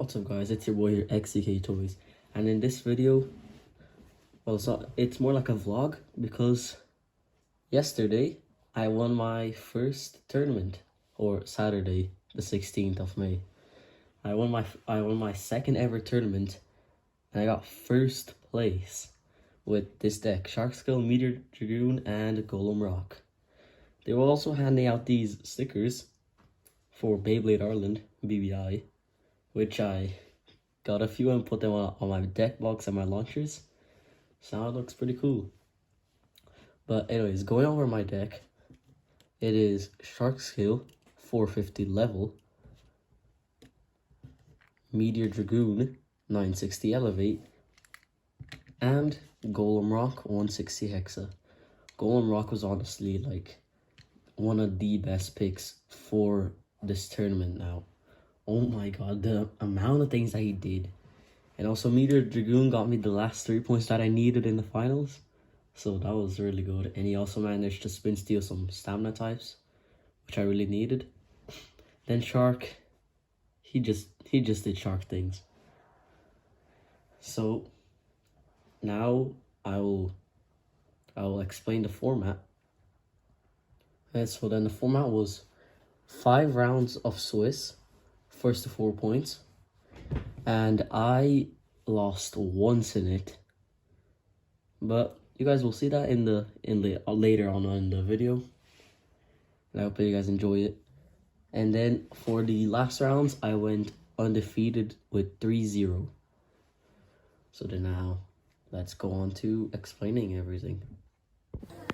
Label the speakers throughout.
Speaker 1: What's up guys, it's your boy here, XCK Toys, and in this video, well, it's more like a vlog because yesterday I won my first tournament, or Saturday the 16th of May. I won my second ever tournament, and I got first place with this deck: Shark Skull, Meteor Dragoon, and Golem Rock. They were also handing out these stickers for Beyblade Ireland, BBI, which I got a few and put them on my deck box and my launchers. So now it looks pretty cool. But anyways, going over my deck, it is Shark Skill 450 level, Meteor Dragoon 960 elevate, and Golem Rock 160 hexa. Golem Rock was honestly like one of the best picks for this tournament now. Oh my god, the amount of things that he did. And also Meteor Dragoon got me the last 3 points that I needed in the finals. So that was really good. And he also managed to spin steal some stamina types, which I really needed. Then Shark, he just did Shark things. So now I will explain the format. And so then the format was 5 rounds of Swiss, first to 4 points, and I lost once in it, but you guys will see that in the later on in the video, and I hope you guys enjoy it. And then for the last rounds, I went undefeated with 3-0. So then now let's go on to explaining everything.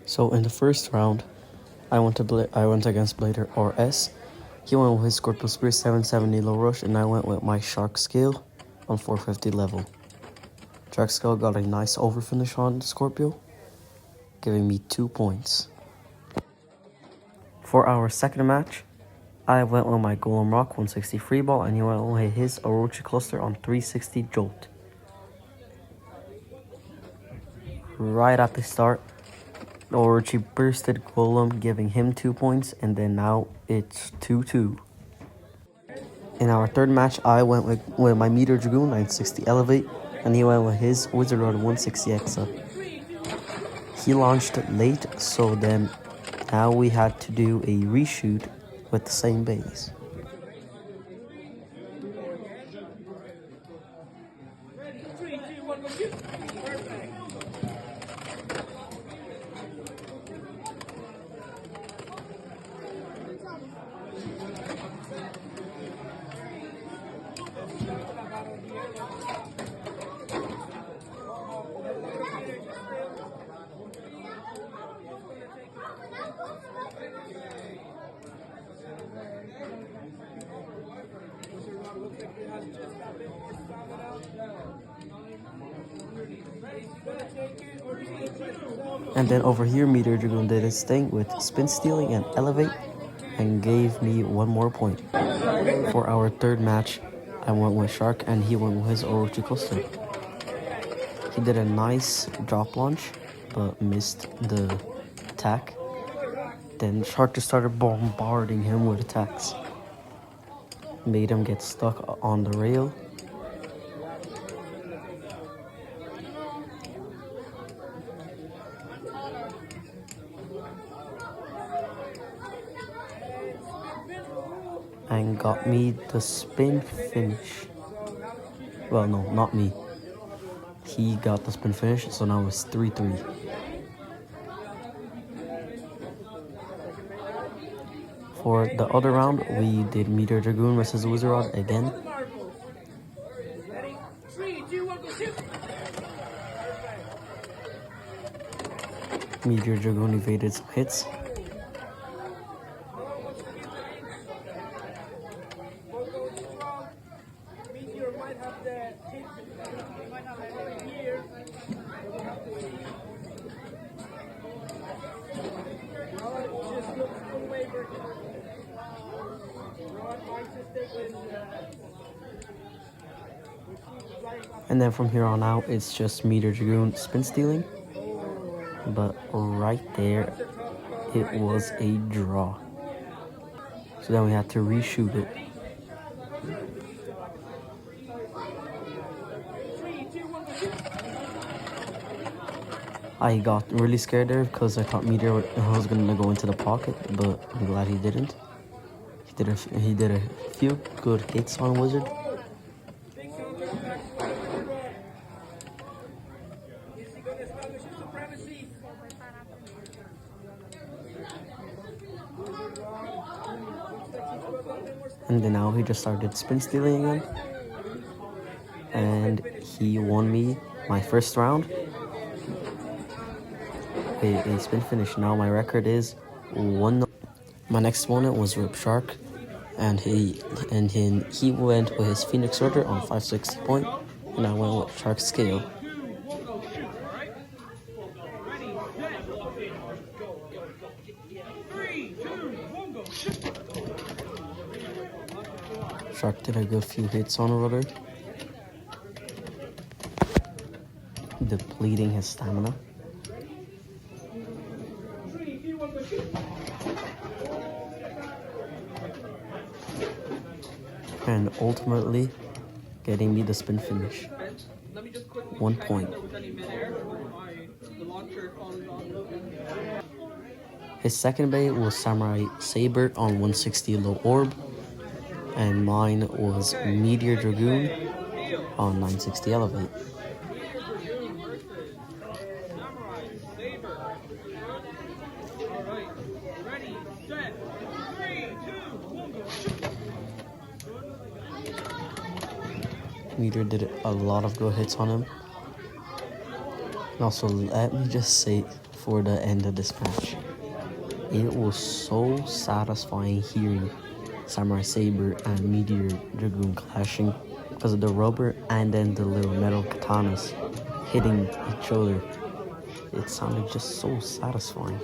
Speaker 1: So in the first round, I went against Blader RS. He went with his Scorpio Spear 770 low rush, and I went with my Shark Scale on 450 level. Shark Scale got a nice overfinish on Scorpio, giving me 2 points. For our second match, I went with my Golem Rock 160 free ball, and he went with his Orochi Cluster on 360 jolt. Right at the start, Orochi bursted Golem, giving him 2 points, and then now it's 2-2. In our third match, I went with my Meteor Dragoon 960 elevate, and he went with his Wizard Rod 160 hexa. He launched late, so then now we had to do a reshoot with the same base. And then over here, Meteor Dragoon did his thing with spin stealing and elevate, and gave me 1 more point. For our third match, I went with Shark, and he went with his Orochi Cluster. He did a nice drop launch, but missed the attack. Then Shark just started bombarding him with attacks. Made him get stuck on the rail. And got me the spin finish. Well, no, not me. He got the spin finish, so now it's 3-3. For the other round, we did Meteor Dragoon versus Wizard Rod again. Meteor Dragoon evaded some hits. And then from here on out, it's just Meteor Dragoon spin stealing. But right there, it was a draw. So then we had to reshoot it. I got really scared there because I thought Meteor was gonna go into the pocket, but I'm glad he didn't. He did a few good hits on Wizard. And then now he just started spin stealing again. And he won me my first round. A spin finish. Now my record is 1. My next opponent was Ripshark, and he went with his Phoenix Order on 560 point, and I went with Shark Scale. Shark did a good few hits on Rudder, depleting his stamina. And ultimately getting me the spin finish. 1 point. His second bait was Samurai Saber on 160 low orb, and mine was Meteor Dragoon on 960 elevate. Meteor did a lot of good hits on him. And also, let me just say for the end of this match, it was so satisfying hearing Samurai Saber and Meteor Dragoon clashing because of the rubber and then the little metal katanas hitting each other. It sounded just so satisfying.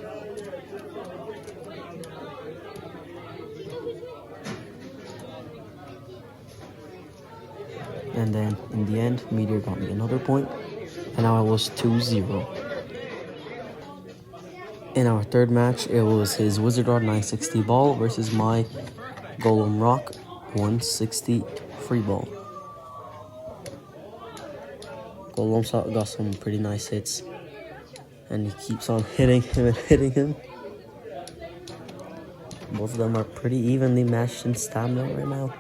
Speaker 1: And then in the end, Meteor got me another point, and now it was 2-0. In our third match, it was his Wizard Rod 960 ball versus my Golem Rock 160 free ball. Golem got some pretty nice hits, and he keeps on hitting him and hitting him. Both of them are pretty evenly matched in stamina right now.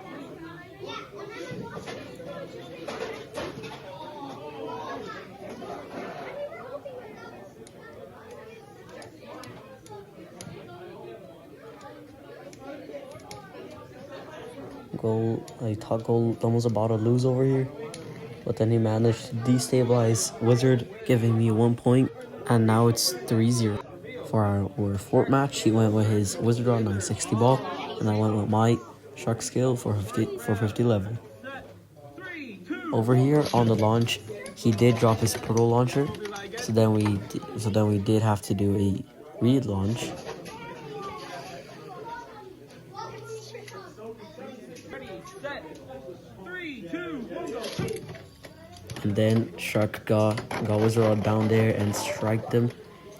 Speaker 1: I thought Golem was about to lose over here, but then he managed to destabilize Wizard, giving me 1 point, and now it's 3-0. For our fourth match, he went with his Wizard Rod 960 ball, and I went with my Shark Scale for 50 level. Over here on the launch, he did drop his proto launcher, so then we did have to do a read launch. And then Shark got Wizard Rod down there and striked him,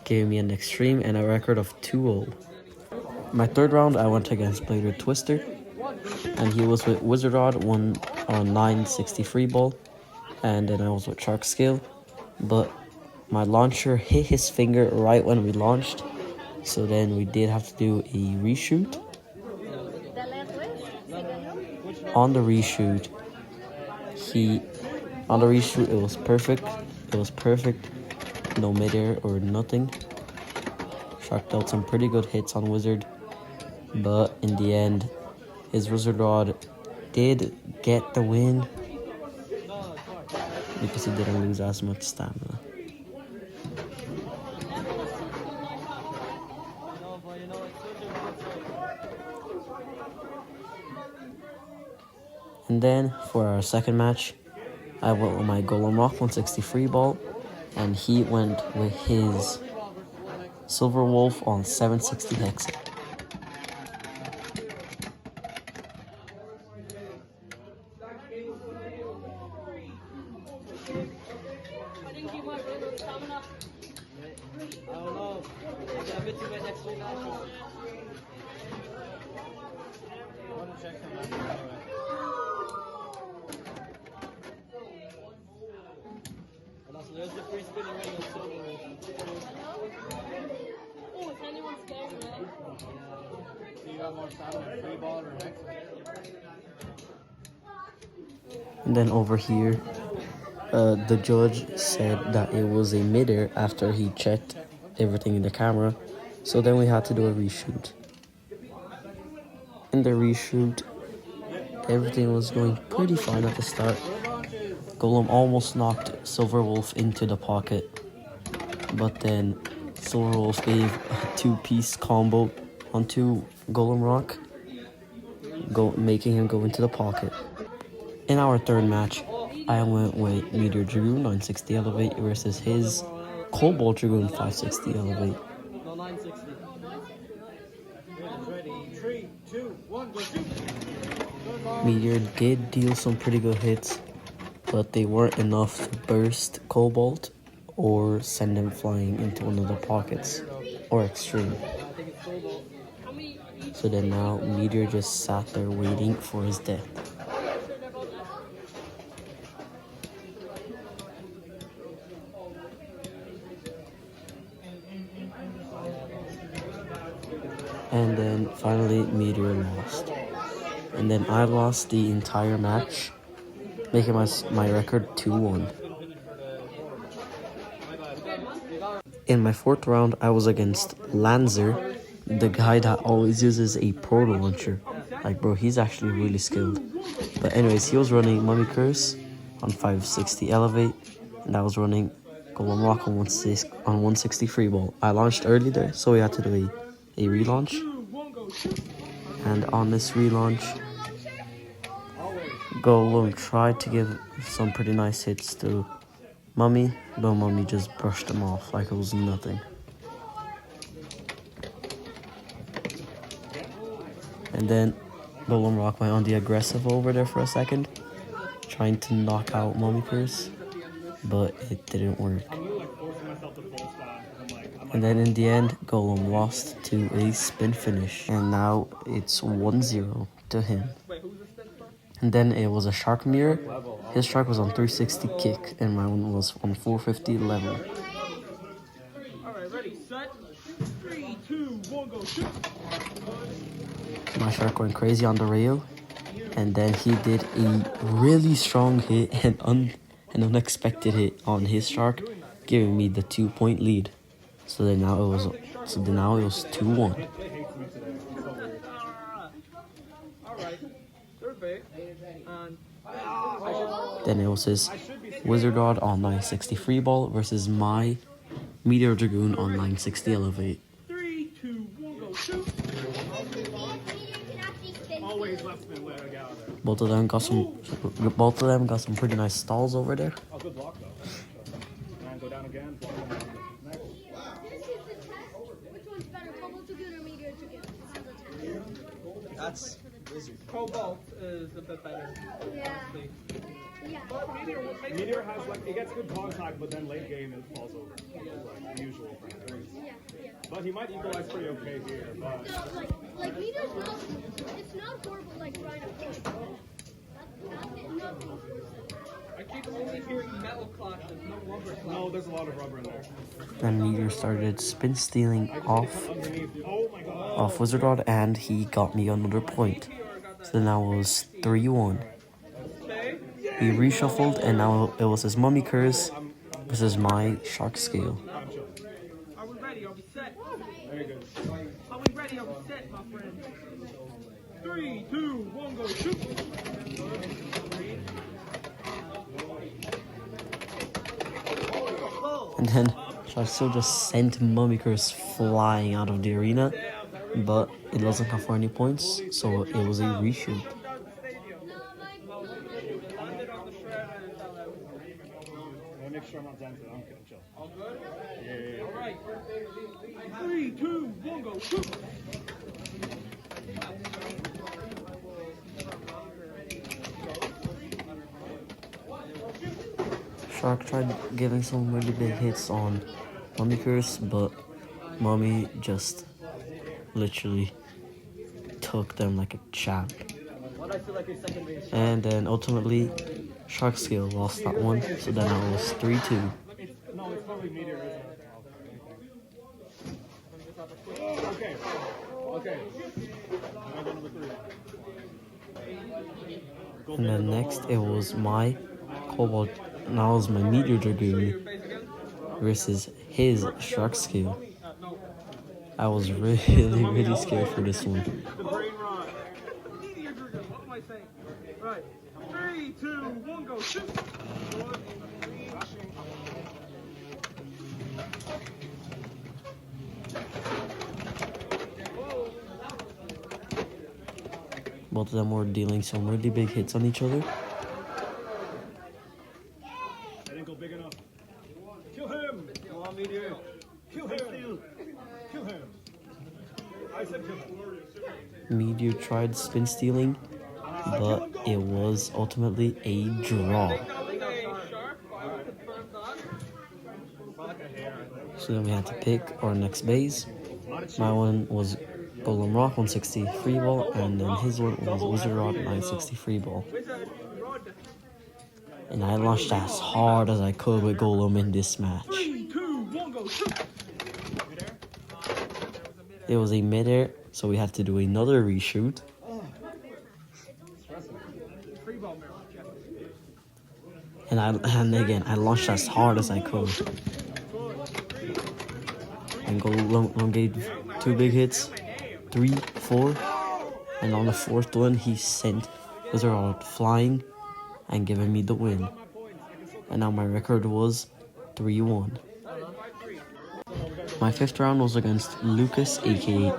Speaker 1: giving me an extreme and a record of 2-0. My third round, I went against Beyblade Twister, and he was with Wizard Rod 1 on 960 free ball, and then I was with Shark Scale, but my launcher hit his finger right when we launched, so then we did have to do a reshoot. On the reshoot, it was perfect. It was perfect. No midair or nothing. Shark dealt some pretty good hits on Wizard, but in the end, his Wizard Rod did get the win because he didn't lose as much stamina. And then for our second match, I went with my Golem Rock 160 free ball, and he went with his Silver Wolf on 760 hex.
Speaker 2: There's the free spinning ring on Silver Wolf.
Speaker 1: And then over here, the judge said that it was a midair after he checked everything in the camera. So then we had to do a reshoot. In the reshoot, everything was going pretty fine at the start. Golem almost knocked Silverwolf into the pocket, but then Silverwolf gave a two-piece combo onto Golem Rock, making him go into the pocket. In our third match, I went with Meteor Dragoon 960 Elevate versus his Cobalt Dragoon 560 Elevate. Meteor did deal some pretty good hits, but they weren't enough to burst Cobalt or send him flying into one of the pockets or extreme. So then now Meteor just sat there waiting for his death. And then finally Meteor lost. And then I lost the entire match, making my record 2-1. In my fourth round, I was against Lanzer, the guy that always uses a proto launcher. Like, bro, he's actually really skilled. But anyways, he was running Mummy Curse on 560 Elevate, and I was running Golem Rock on 160 Free Ball. I launched early there, so we had to do a relaunch. And on this relaunch, Golem tried to give some pretty nice hits to Mummy, but Mummy just brushed them off like it was nothing. And then Golem Rock went on the aggressive over there for a second, trying to knock out Mummy Curse, but it didn't work. And then in the end, Golem lost to a spin finish, and now it's 1-0 to him. And then it was a shark mirror. His shark was on 360 kick, and my one was on 450 level.
Speaker 2: Alright, ready, set, 3, 2, 1, go, shoot!
Speaker 1: My shark went crazy on the rail, and then he did a really strong hit and an unexpected hit on his shark, giving me the 2-point lead. So then now it was 2-1. Then it was his Wizard Rod on 960 Free Ball versus my Meteor Dragoon on 960 Elevate.
Speaker 2: 3, 2, 1, go, shoot! Always left spin, let it out of there.
Speaker 1: Both of them got some pretty nice stalls over there.
Speaker 2: Oh, good block though. And go down again. Next.
Speaker 3: This is the test. Which one's better, Cobalt Dragoon or Meteor Dragoon?
Speaker 4: That's Wizard.
Speaker 2: Cobalt is a bit better.
Speaker 3: Yeah. Yeah.
Speaker 2: But Meteor has like, it gets good contact, but then late game it falls over. Like the usual for him.
Speaker 3: Yeah.
Speaker 2: But he might equalize pretty okay here. But
Speaker 3: No, like Meteor's not, it's not horrible like Rhino. Nothing.
Speaker 2: I keep only hearing metal clashes, no rubber clashes. No, there's a lot of rubber in there.
Speaker 1: Then Meteor started spin stealing off
Speaker 2: Oh my god.
Speaker 1: Wizard Rod, and he got me another point. So now it was 3-1. He reshuffled, and now it was his Mummy Curse versus my Shark Scale.
Speaker 2: Are we ready? Are we set? Very good. Are we ready? Are we set, my friend? 3, 2, 1, go, shoot!
Speaker 1: And then Shark Scale just sent Mummy Curse flying out of the arena, but it wasn't enough for any points, so it was a reshoot.
Speaker 2: Make sure I'm not dented. I'm kidding, chill. All good? Yeah. All right. 3, 2, 1, go, shoot!
Speaker 1: Shark tried giving some really big hits on Mummy Curse, but Mummy just literally took them like a champ. And then ultimately, Shark Scale lost that one, so then it was 3-2.
Speaker 2: No, it's probably Meteor, isn't it? Okay. Okay. Now go number 3.
Speaker 1: And then next it was my Cobalt, now it was my Meteor Dragoon versus his Shark Scale. I was really scared for this one.
Speaker 2: The brain rot. What am I saying? Right. 3, 2, 1, go. Shoot.
Speaker 1: Both of them were dealing some really big hits on each other.
Speaker 2: I didn't go big enough. Kill him. Come on, Meteor. Kill him. Kill him. I said kill him.
Speaker 1: Meteor tried spin stealing, but it was ultimately a draw. So then we had to pick our next base. My one was Golem Rock 160 free ball, and then his one was Wizard Rod 960 free ball. And I launched as hard as I could with Golem in this match.
Speaker 2: 3, 2, 1, go. Shoot.
Speaker 1: It was a midair, so we had to do another reshoot. And again, I launched as hard as I could. And Golem gave 2 big hits, 3, 4, and on the 4th one he sent Wizard Rod flying and giving me the win. And now my record was 3-1. My 5th round was against Lucas, aka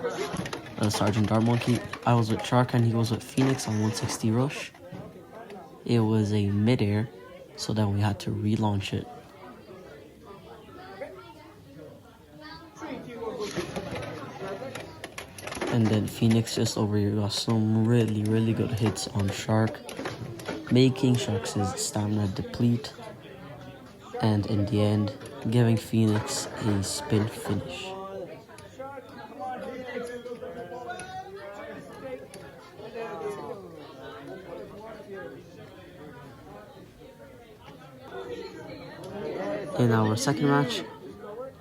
Speaker 1: Sergeant Dart Monkey. I was with Shark and he was with Phoenix on 160 rush. It was a midair, so then we had to relaunch it. And then Phoenix just over here got some really good hits on Shark, making Shark's stamina deplete, and in the end, giving Phoenix a spin finish. In our second match,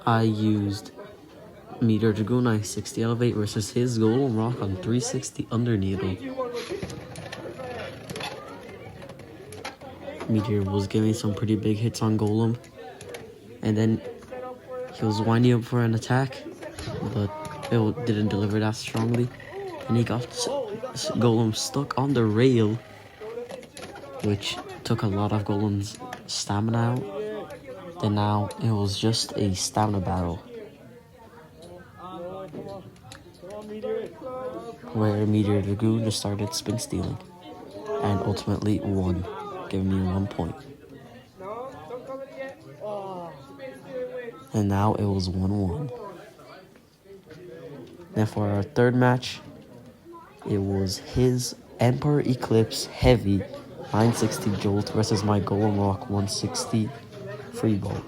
Speaker 1: I used Meteor Dragoon 960 Elevate versus his Golem Rock on 360 Under Needle. Meteor was giving some pretty big hits on Golem, and then he was winding up for an attack, but it didn't deliver that strongly, and he got Golem stuck on the rail, which took a lot of Golem's stamina out. Then now it was just a stamina battle, where Meteor Dragoon just started spin stealing and ultimately won, giving me 1 point. And now it was 1-1. Then for our third match, it was his Emperor Eclipse Heavy 960 Jolt versus my Golem Rock 160 free ball.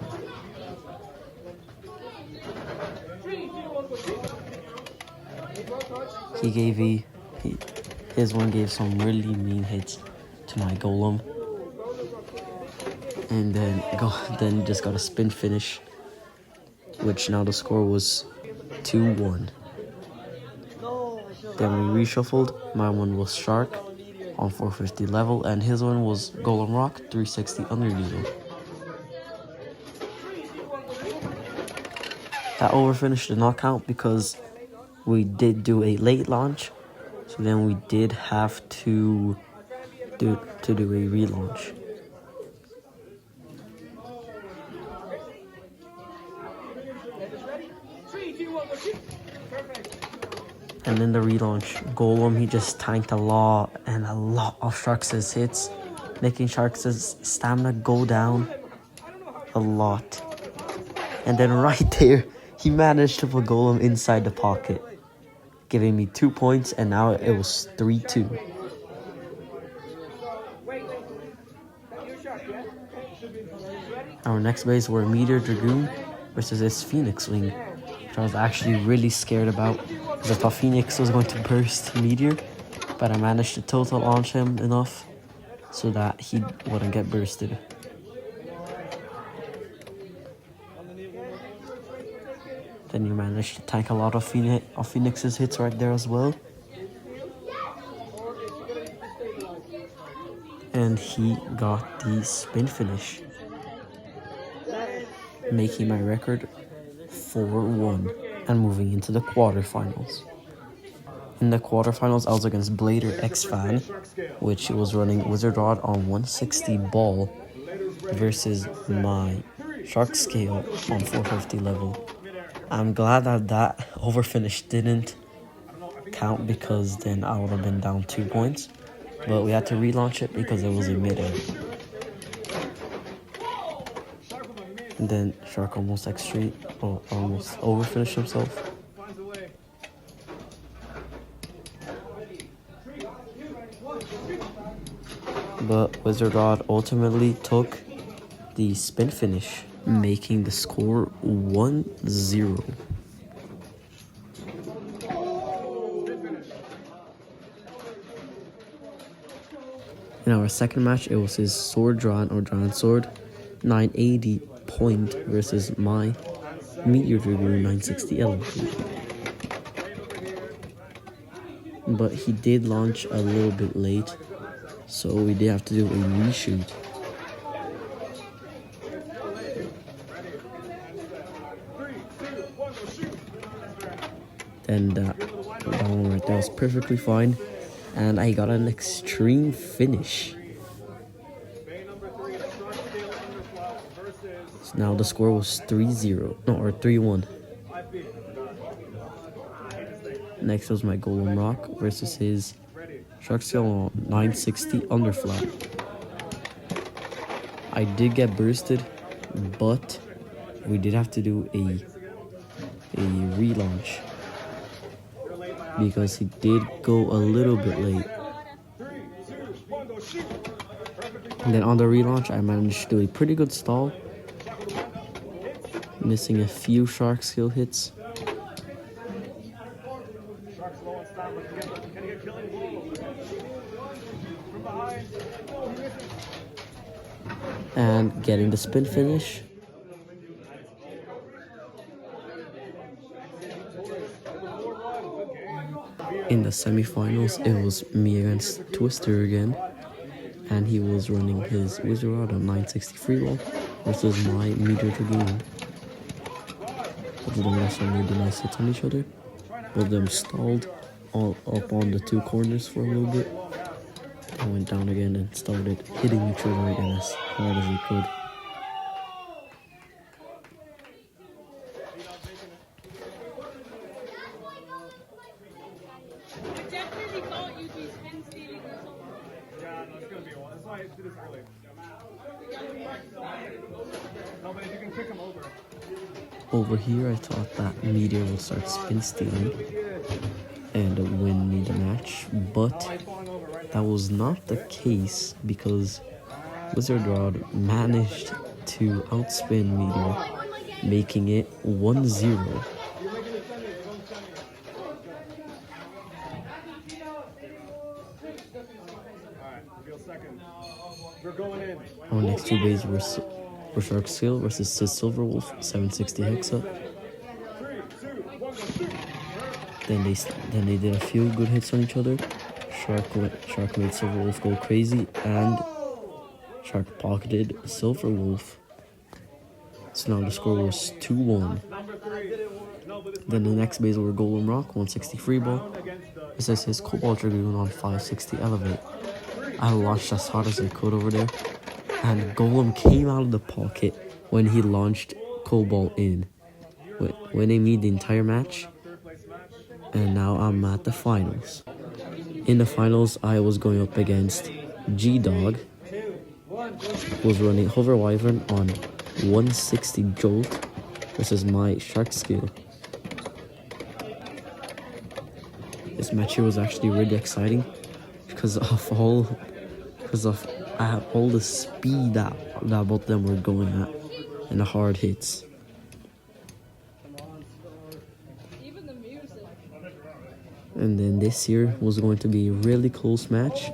Speaker 1: His one gave some really mean hits to my Golem, and then just got a spin finish, which now the score was 2-1. Then we reshuffled. My one was Shark on 450 level, and his one was Golem Rock 360 Under Needle. That overfinish did not count because we did do a late launch, so then we did have to do a relaunch. And in the relaunch, Golem, he just tanked a lot of Sharks' hits, making Sharks' stamina go down a lot. And then right there, he managed to put Golem inside the pocket, giving me 2 points, and now it was 3-2. Our next base were Meteor Dragoon versus this Phoenix Wing, which I was actually really scared about, because I thought Phoenix was going to burst Meteor, but I managed to total launch him enough so that he wouldn't get bursted. Then you managed to tank a lot of Phoenix's hits right there as well. And he got the spin finish, making my record 4-1 and moving into the quarterfinals. In the quarterfinals, I was against Blader X-Fan, which was running Wizard Rod on 160 ball versus my Shark Scale on 450 level. I'm glad that overfinish didn't count because then I would have been down 2 points. But we had to relaunch it because it was in mid-air. And then Shark almost X-Street, or almost overfinished himself. But Wizard Rod ultimately took the spin finish, making the score 1-0. In our second match, it was his sword drawn or drawn sword 980 point versus my Meteor Dragoon 960 elevate. But he did launch a little bit late, so we did have to do a reshoot. Then that one right there was perfectly fine. And I got an extreme finish. So now the score was 3-0, no, or 3-1. Next was my Golem Rock versus his Shark Scale on 960 underflat. I did get bursted, but we did have to do a relaunch, because he did go a little bit late. And then on the relaunch, I managed to do a pretty good stall, missing a few Shark Scale hits. And getting the spin finish. In the semifinals, it was me against Twister again, and he was running his Wizard Rod on 960 free ball versus my Meteor Dragoon. Both of them got some really nice hits on each other. Both of them stalled all up on the 2 corners for a little bit. They went down again and started hitting each other again as hard as they could. Over here, I thought that Meteor would start spin stealing and win me the match, but that was not the case because Wizard Rod managed to outspin Meteor, making it 1-0. Our next 2 bays were Shark Scale versus Sis Silverwolf 760 Hexa. Then they did a few good hits on each other. Shark made Silverwolf go crazy, and Shark pocketed Silverwolf. So now the score was 2-1. Then the next base were Golem Rock 160 free ball. This is his Cobalt Dragoon on 560 elevate. I launched as hard as I could over there, and Golem came out of the pocket when he launched Cobalt in, winning me the entire match. And now I'm at the finals. In the finals, I was going up against G-Dog, who was running Hover Wyvern on 160 Jolt versus my Shark Scale. This match here was actually really exciting because of all the speed that both of them were going at and the hard hits. And then this here was going to be a really close match,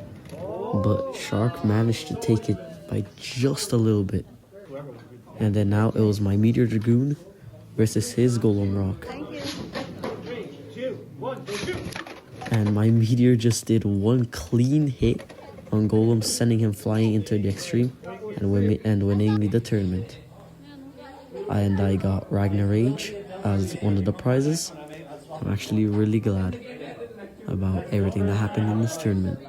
Speaker 1: but Shark managed to take it by just a little bit. And then now it was my Meteor Dragoon versus his Golem Rock.
Speaker 3: Thank you.
Speaker 2: 3, 2, 1, go shoot!
Speaker 1: And my meteor just did one clean hit on Golem, sending him flying into the extreme and winning me the tournament. And I got Ragnar Rage as one of the prizes. I'm actually really glad about everything that happened in this tournament.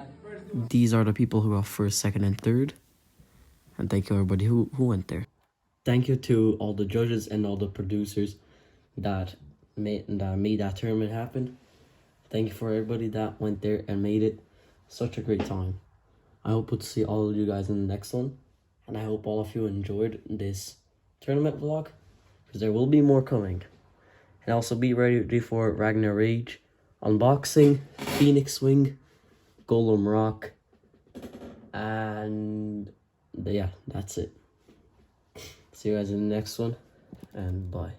Speaker 1: These are the people who got first, second, and third. And thank you everybody who went there. Thank you to all the judges and all the producers that made that tournament happen. Thank you for everybody that went there and made it such a great time. I hope to see all of you guys in the next one. And I hope all of you enjoyed this tournament vlog, because there will be more coming. And also be ready for Ragnar Rage, unboxing, Phoenix Wing, Golem Rock, and yeah, that's it. See you guys in the next one, and bye.